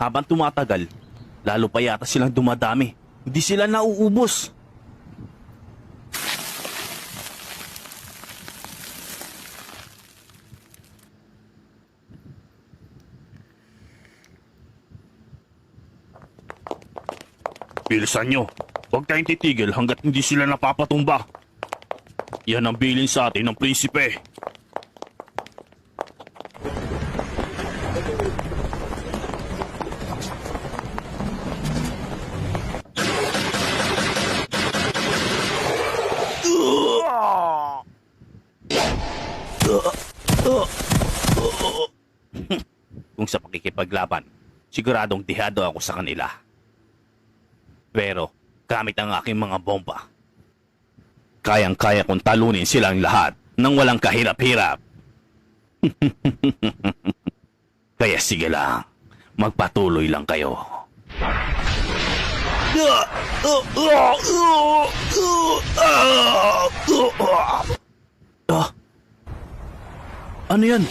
Habang tumatagal, lalo pa yata silang dumadami. Hindi sila nauubos. Bilisan nyo. Huwag tayong titigil hanggat hindi sila napapatumba. Yan ang bilin sa atin ng prinsipe. Kung sa pakikipaglaban, siguradong dihado ako sa kanila. Pero gamit ang aking mga bomba, kayang-kaya kong talunin silang lahat nang walang kahirap-hirap. Kaya sige lang, magpatuloy lang kayo. Ano yan?